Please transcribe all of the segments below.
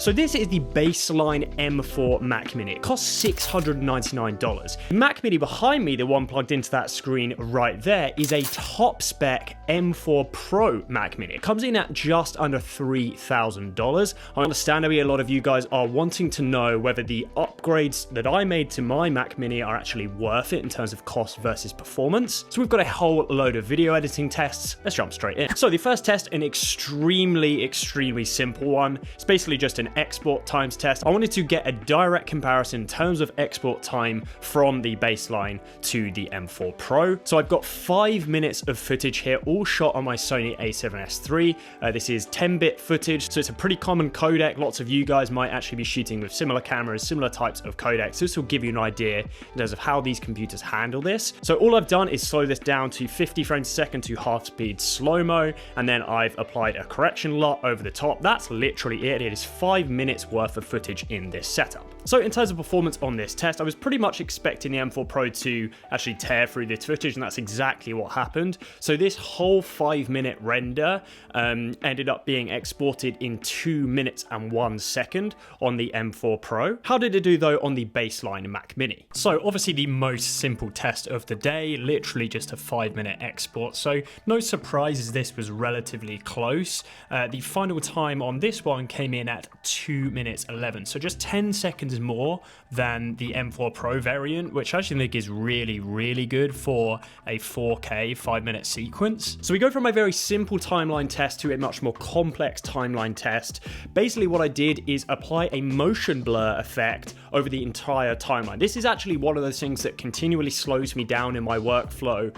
So this is the baseline M4 Mac Mini. It costs $699. The Mac Mini behind me, the one plugged into that screen right there, is a top spec M4 Pro Mac Mini. It comes in at just under $3,000. I understand maybe a lot of you guys are wanting to know whether the upgrades that I made to my Mac Mini are actually worth it in terms of cost versus performance. So we've got a whole load of video editing tests. Let's jump straight in. So the first test, an extremely simple one. It's basically just an export times test. I wanted to get a direct comparison in terms of export time from the baseline to the M4 Pro. So I've got 5 minutes of footage here, all shot on my Sony a7S III. This is 10-bit footage, so it's a pretty common codec. Lots of you guys might actually be shooting with similar cameras, similar types of codecs. This will give you an idea in terms of how these computers handle this. So all I've done is slow this down to 50 frames a second to half speed slow-mo, and then I've applied a correction LUT over the top. That's literally it. It is 5 minutes worth of footage in this setup. So in terms of performance on this test, I was pretty much expecting the M4 Pro to actually tear through this footage, and that's exactly what happened. So this whole 5-minute render ended up being exported in 2 minutes and 1 second on the M4 Pro. How did it do though on the baseline Mac Mini? So obviously the most simple test of the day, literally just a 5-minute export. So no surprises, this was relatively close. The final time on this one came in at 2 minutes 11. So just 10 seconds more than the M4 Pro variant, which I actually think is really good for a 4K 5-minute sequence. So we go from a very simple timeline test to a much more complex timeline test. Basically what I did is apply a motion blur effect over the entire timeline. This is actually one of those things that continually slows me down in my workflow,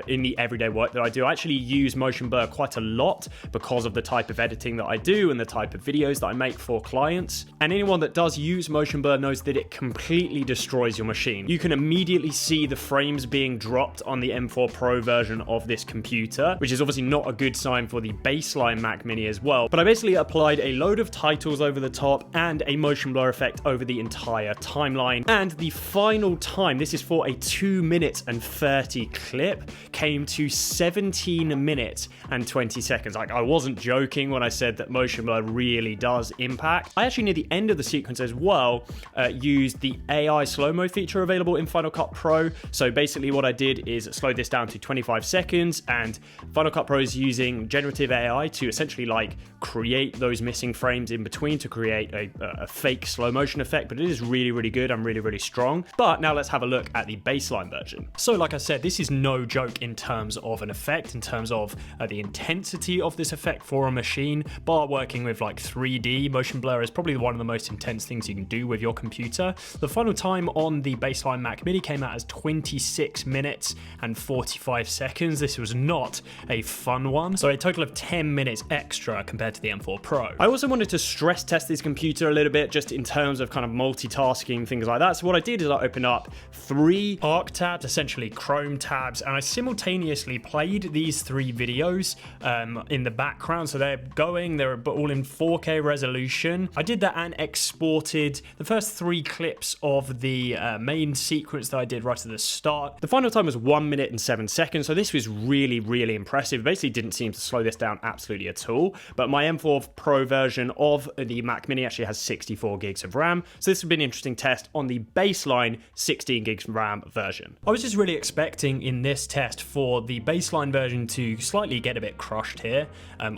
in the everyday work that I do. I actually use motion blur quite a lot because of the type of editing that I do and the type of videos that I make for clients. And anyone that does use motion blur knows that it completely destroys your machine. You can immediately see the frames being dropped on the M4 Pro version of this computer, which is obviously not a good sign for the baseline Mac Mini as well. But I basically applied a load of titles over the top and a motion blur effect over the entire timeline. And the final time, this is for a 2 minutes and 30 clip, came to 17 minutes and 20 seconds. Like, I wasn't joking when I said that motion blur really does impact. I actually near the end of the sequence as well used the AI slow-mo feature available in Final Cut Pro. So basically what I did is slow this down to 25 seconds, and Final Cut Pro is using generative AI to essentially like create those missing frames in between to create a fake slow motion effect. But it is really good and really strong. But now let's have a look at the baseline version. So like I said, this is no joke in terms of an effect, in terms of the intensity of this effect for a machine. Bar working with like 3D, motion blur is probably one of the most intense things you can do with your computer. The final time on the baseline Mac Mini came out as 26 minutes and 45 seconds. This was not a fun one. So a total of 10 minutes extra compared to the M4 Pro. I also wanted to stress test this computer a little bit just in terms of kind of multitasking, things like that. So what I did is I opened up 3 Arc tabs, essentially Chrome tabs, and I simultaneously played these 3 videos in the background. So they're all in 4K resolution. I did that and exported the first 3 clips of the main sequence that I did right at the start. The final time was 1 minute and 7 seconds. So this was really impressive. It basically didn't seem to slow this down absolutely at all. But my M4 Pro version of the Mac Mini actually has 64 gigs of RAM. So this would be an interesting test on the baseline 16 gigs RAM version. I was just really expecting in this test for the baseline version to slightly get a bit crushed here.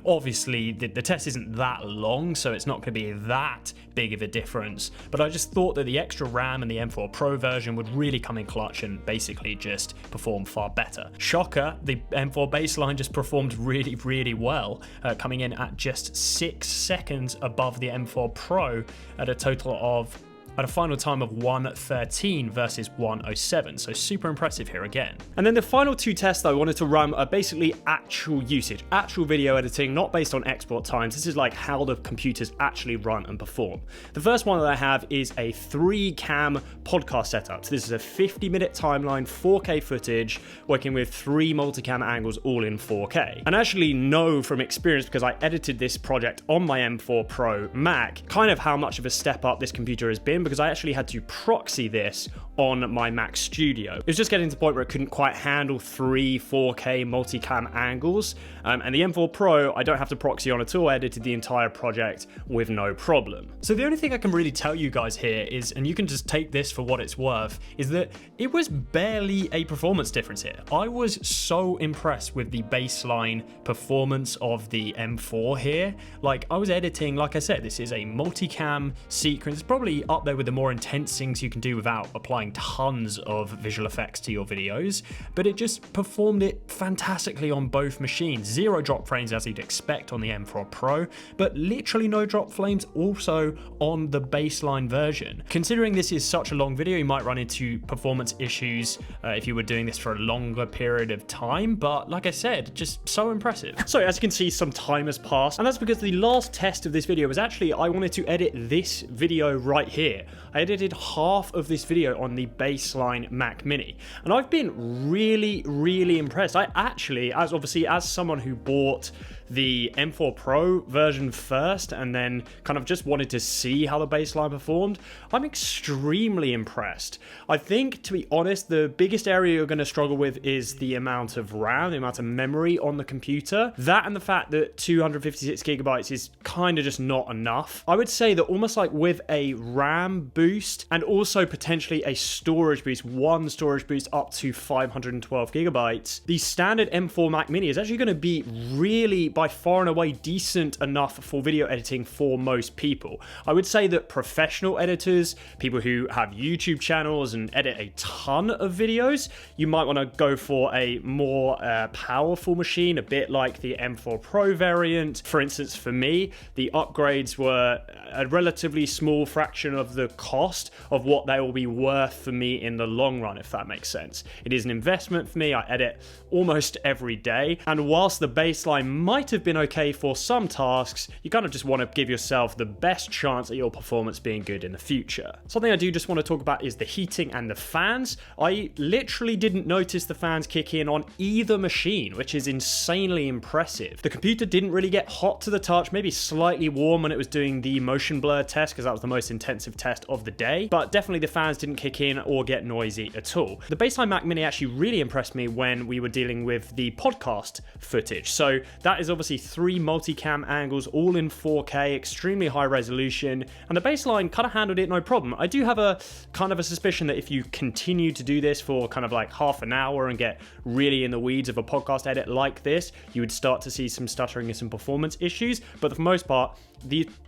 Obviously the test isn't that long, so it's not going to be that big of a difference. But I just thought that the extra RAM and the M4 Pro version would really come in clutch and basically just perform far better. Shocker, the M4 baseline just performed really well, coming in at just 6 seconds above the M4 Pro at a final time of 1:13 versus 1:07, so super impressive here again. And then the final 2 tests that I wanted to run are basically actual usage, actual video editing, not based on export times. This is like how the computers actually run and perform. The first one that I have is a 3-cam podcast setup. So this is a 50-minute timeline, 4K footage, working with 3 multicam angles all in 4K. And I actually know from experience, because I edited this project on my M4 Pro Mac, kind of how much of a step up this computer has been, because I actually had to proxy this on my Mac Studio. It was just getting to the point where it couldn't quite handle 4K multicam angles, and the M4 Pro I don't have to proxy on at all. I edited the entire project with no problem. So the only thing I can really tell you guys here is, and you can just take this for what it's worth, is that it was barely a performance difference here. I was so impressed with the baseline performance of the M4 here. Like, I was editing, like I said, this is a multicam sequence. It's probably up there with the more intense things you can do without applying tons of visual effects to your videos, but it just performed it fantastically on both machines. Zero drop frames as you'd expect on the M4 Pro, but literally no drop frames also on the baseline version. Considering this is such a long video, you might run into performance issues if you were doing this for a longer period of time, but like I said, just so impressive. So as you can see, some time has passed, and that's because the last test of this video was actually, I wanted to edit this video right here. I edited half of this video on the baseline Mac Mini, and I've been really impressed. I actually, as someone who bought the M4 Pro version first and then kind of just wanted to see how the baseline performed, I'm extremely impressed. I think, to be honest, the biggest area you're going to struggle with is the amount of RAM, the amount of memory on the computer. That and the fact that 256 gigabytes is kind of just not enough. I would say that almost like with a RAM boost and also potentially a storage boost, one storage boost up to 512 gigabytes, the standard M4 Mac Mini is actually going to be really, by far and away, decent enough for video editing for most people. I would say that professional editors, people who have YouTube channels and edit a ton of videos, you might want to go for a more powerful machine, a bit like the M4 Pro variant. For instance, for me, the upgrades were a relatively small fraction of the cost of what they will be worth for me in the long run, if that makes sense. It is an investment for me. I edit almost every day, and whilst the baseline might have been okay for some tasks, you kind of just want to give yourself the best chance at your performance being good in the future. Something I do just want to talk about is the heating and the fans. I literally didn't notice the fans kick in on either machine, which is insanely impressive. The computer didn't really get hot to the touch, maybe slightly warm when it was doing the motion blur test, because that was the most intensive test of the day, but definitely the fans didn't kick in or get noisy at all. The baseline Mac Mini actually really impressed me when we were dealing with the podcast footage. So that is obviously 3 multicam angles, all in 4K, extremely high resolution, and the baseline kind of handled it no problem. I do have a kind of a suspicion that if you continue to do this for kind of like half an hour and get really in the weeds of a podcast edit like this, you would start to see some stuttering and some performance issues, but for the most part,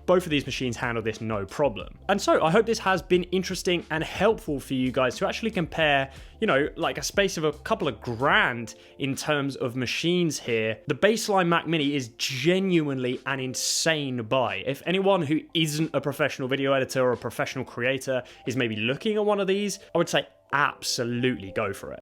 both of these machines handle this no problem. And so I hope this has been interesting and helpful for you guys to actually compare, you know, like a space of a couple of grand in terms of machines here. The baseline Mac Mini is genuinely an insane buy. If anyone who isn't a professional video editor or a professional creator is maybe looking at one of these, I would say absolutely go for it.